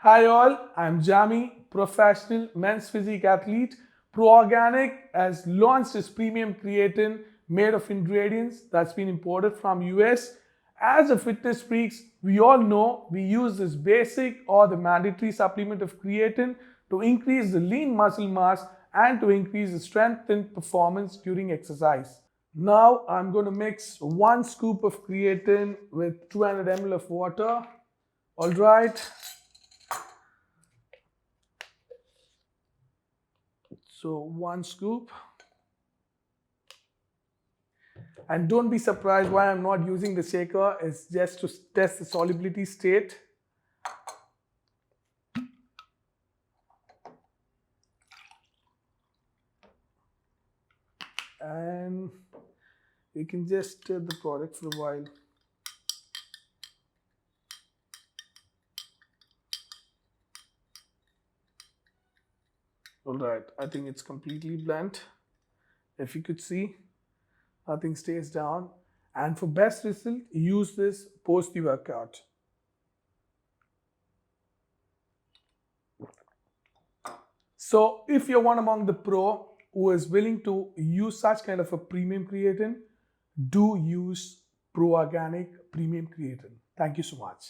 Hi all, I'm Jami, professional men's physique athlete. Prorganiq has launched its premium creatine made of ingredients that's been imported from US. As a fitness freaks, we all know we use this basic or the mandatory supplement of creatine to increase the lean muscle mass and to increase the strength and performance during exercise. Now I'm going to mix 1 scoop of creatine with 200 ml of water. All right. So 1 scoop. And don't be surprised why I'm not using the shaker. It's just to test the solubility state. And you can just stir the product for a while. All right, I think it's completely blend. If you could see, nothing stays down. And for best result, use this post the workout. So if you're one among the pro who is willing to use such kind of a premium creatine, do use Prorganiq Premium Creatine. Thank you so much.